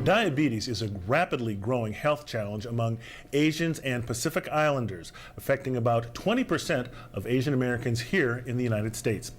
Diabetes is a rapidly growing health challenge among Asians and Pacific Islanders, affecting about 20% of Asian Americans here in the United States.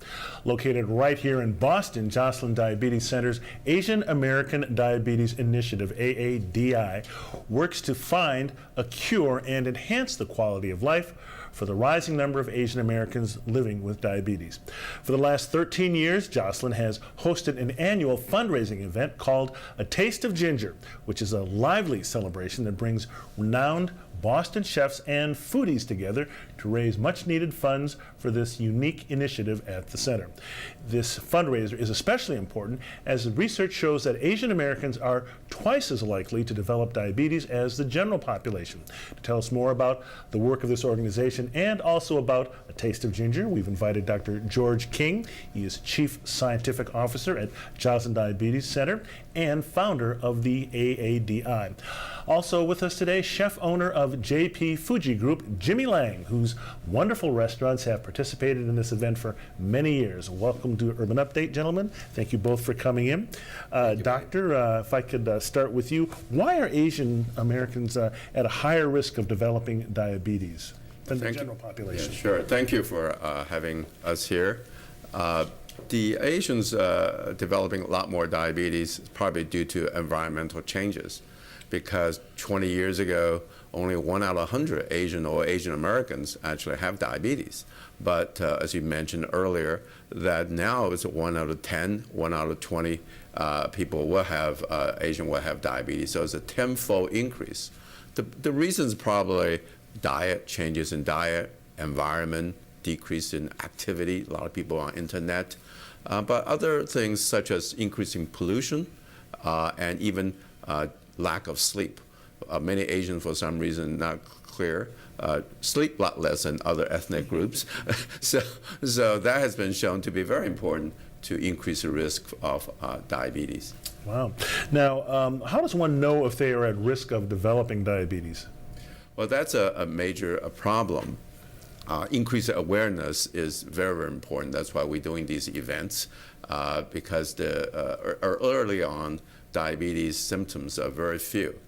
Located right here in Boston, Joslin Diabetes Center's Asian American Diabetes Initiative, AADI, works to find a cure and enhance the quality of life for the rising number of Asian Americans living with diabetes. For the last 13 years, Joslin has hosted an annual fundraising event called A Taste of Ginger, which is a lively celebration that brings renowned Boston chefs and foodies together to raise much needed funds for this unique initiative at the center. This fundraiser is especially important as the research shows that Asian Americans are twice as likely to develop diabetes as the general population. To tell us more about the work of this organization and also about A Taste of Ginger, we've invited Dr. George King. He is Chief Scientific Officer at Joslin Diabetes Center and founder of the AADI. Also with us today, chef owner of JP Fuji Group, Jimmy Liang, whose wonderful restaurants have participated in this event for many years. Welcome to Urban Update, gentlemen. Thank you both for coming in. Doctor, if I could start with you, why are Asian Americans at a higher risk of developing diabetes than the general population? Yeah, sure. Thank you for having us here. The Asians developing a lot more diabetes is probably due to environmental changes, because 20 years ago, only 1 out of 100 Asian or Asian Americans actually have diabetes. But as you mentioned earlier, that now it's 1 out of 10, 1 out of 20 people will have, Asian will have diabetes. So it's a tenfold increase. The reasons probably diet, changes in diet, environment, decrease in activity, a lot of people on internet, but other things such as increasing pollution and even lack of sleep. Many Asians, for some reason, not clear, sleep a lot less than other ethnic groups. so that has been shown to be very important to increase the risk of diabetes. Wow. Now, how does one know if they are at risk of developing diabetes? Well, that's a major problem. Increased awareness is very, very important. That's why we're doing these events, because early on, diabetes symptoms are very few.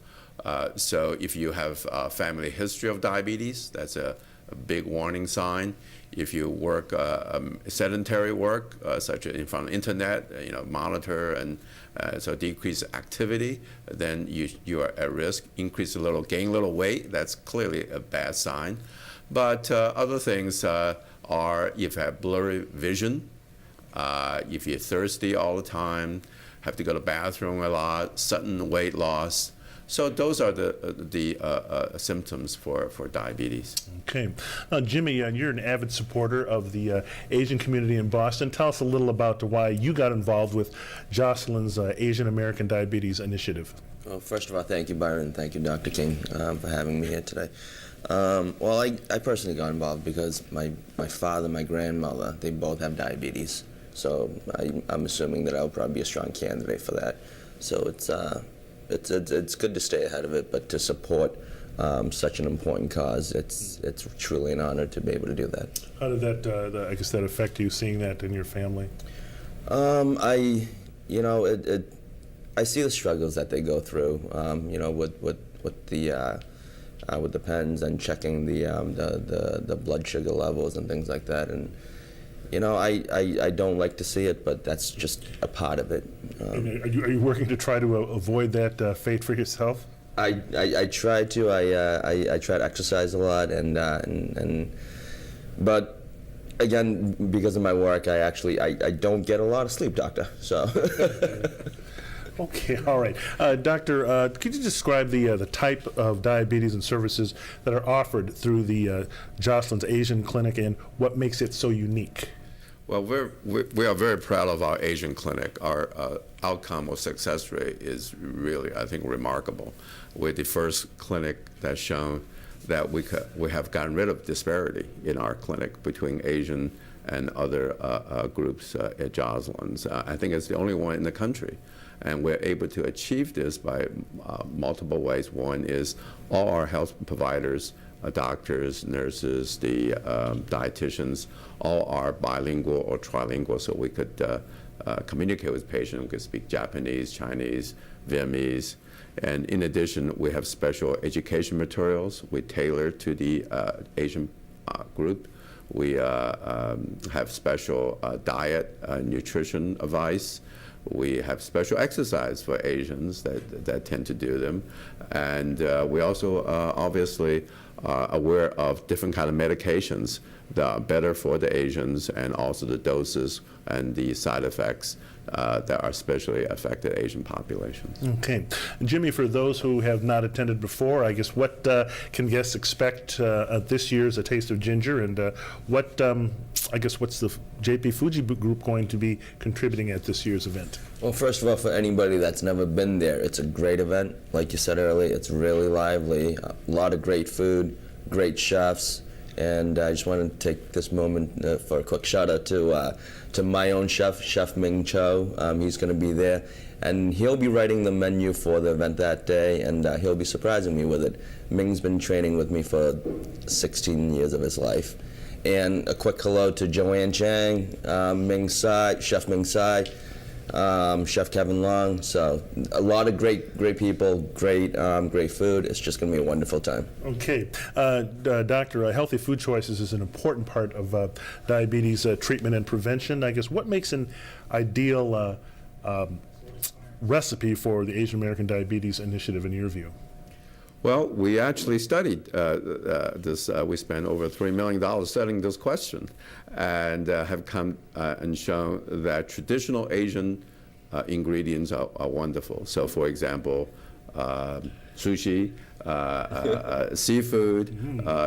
So if you have a family history of diabetes, that's a big warning sign. If you work sedentary work, such as in front of internet, monitor and so decrease activity, then you are at risk. Increase a little, gain a little weight, that's clearly a bad sign. But other things are if you have blurry vision, if you're thirsty all the time, have to go to the bathroom a lot, sudden weight loss. So those are the symptoms for diabetes. Okay. Now, Jimmy, you're an avid supporter of the Asian community in Boston. Tell us a little about why you got involved with Joslin's Asian American Diabetes Initiative. Well, first of all, thank you, Byron. Thank you, Dr. King, for having me here today. Well, I personally got involved because my father and my grandmother, they both have diabetes. So I'm assuming that I'll probably be a strong candidate for that. So it's good to stay ahead of it, but to support such an important cause, it's truly an honor to be able to do that. How did that, I guess, that affect you, seeing that in your family? I see the struggles that they go through, with the pens and checking the blood sugar levels and things like that, and I don't like to see it, but that's just a part of it. Are you working to try to avoid that fate for yourself? I try to. I try to exercise a lot, but again, because of my work, I don't get a lot of sleep, doctor. So. Okay, all right. Doctor, could you describe the type of diabetes and services that are offered through the Joslin's Asian Clinic and what makes it so unique? Well, we are very proud of our Asian clinic. Our outcome or success rate is really, I think, remarkable. We're the first clinic that's shown that we have gotten rid of disparity in our clinic between Asian and other groups at Joslin's. I think it's the only one in the country. And we're able to achieve this by multiple ways. One is all our health providers, doctors, nurses, the dietitians, all are bilingual or trilingual, so we could communicate with patients. We could speak Japanese, Chinese, Vietnamese. And in addition, we have special education materials we tailor to the Asian group. We have special diet, nutrition advice. We have special exercise for Asians that tend to do them. And we also obviously are aware of different kind of medications that are better for the Asians, and also the doses and the side effects that are especially affected Asian populations. Okay. Jimmy, for those who have not attended before, I guess what can guests expect at this year's A Taste of Ginger, and what's the JP Fuji Group going to be contributing at this year's event? Well, first of all, for anybody that's never been there, it's a great event. Like you said earlier, it's really lively, a lot of great food, great chefs. And I just want to take this moment for a quick shout out to my own chef, Chef Ming Cho. He's going to be there, and he'll be writing the menu for the event that day, and he'll be surprising me with it. Ming's been training with me for 16 years of his life. And a quick hello to Joanne Chang, Ming Sai, Chef Ming Sai, Chef Kevin Long. So a lot of great people, great food. It's just going to be a wonderful time. Okay. Doctor, healthy food choices is an important part of diabetes treatment and prevention. I guess what makes an ideal recipe for the Asian American Diabetes Initiative in your view? Well, we actually studied this. We spent over $3 million studying this question, and have come and shown that traditional Asian ingredients are wonderful. So, for example, sushi, seafood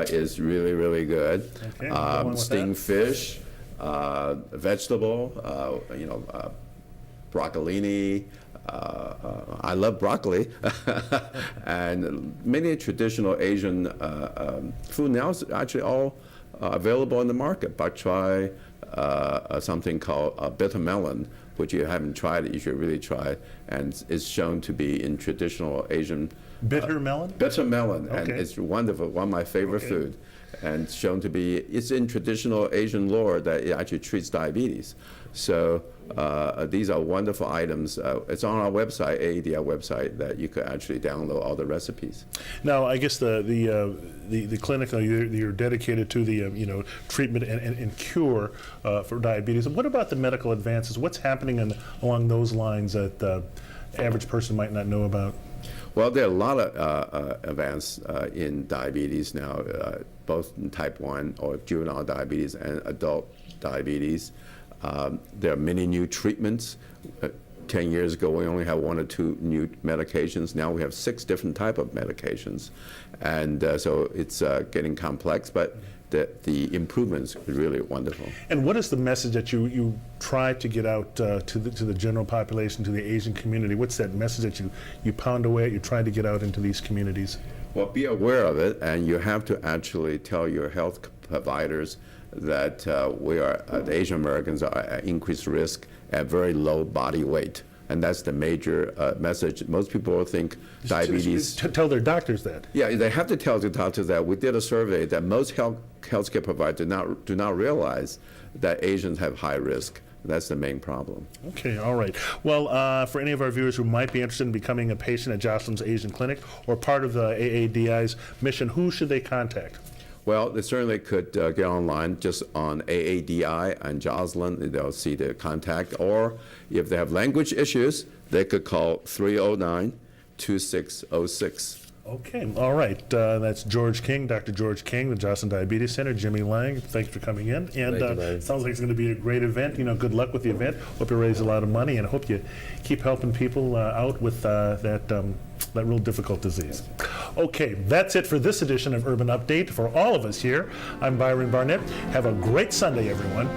is really, really good. Okay, steamed fish, vegetable, broccolini. I love broccoli, and many traditional Asian food now is actually all available in the market. Bak choy, something called bitter melon, which you haven't tried, you should really try, and it's shown to be in traditional Asian. Bitter melon? Bitter melon, Okay. and it's wonderful, one of my favorite food, and shown to be, it's in traditional Asian lore that it actually treats diabetes. So these are wonderful items. It's on our website, AADI website, that you could actually download all the recipes. Now, I guess the clinic you're dedicated to the treatment and cure for diabetes. What about the medical advances? What's happening along those lines that the average person might not know about? Well, there are a lot of advances in diabetes now, both in type 1 or juvenile diabetes and adult diabetes. There are many new treatments. 10 years ago, we only had 1 or 2 new medications. Now we have 6 different types of medications. And so it's getting complex, but the improvements are really wonderful. And what is the message that you try to get out to the general population, to the Asian community? What's that message that you pound away at, you try to get out into these communities? Well, be aware of it, and you have to actually tell your health providers that the Asian Americans are at increased risk at very low body weight. And that's the major message. Most people think diabetes. Tell their doctors that. Yeah, they have to tell the doctors that. We did a survey that most healthcare providers do not realize that Asians have high risk. That's the main problem. Okay, all right. Well, for any of our viewers who might be interested in becoming a patient at Jocelyn's Asian Clinic or part of the AADI's mission, who should they contact? Well, they certainly could get online just on AADI and Jocelyn. They'll see the contact. Or if they have language issues, they could call 309-2606. Okay, all right. That's George King, Dr. George King, the Jocelyn Diabetes Center. Jimmy Liang, thanks for coming in. And sounds like it's going to be a great event. Good luck with the event. Hope you raise a lot of money, and hope you keep helping people out with that real difficult disease. Okay, that's it for this edition of Urban Update. For all of us here, I'm Byron Barnett. Have a great Sunday, everyone.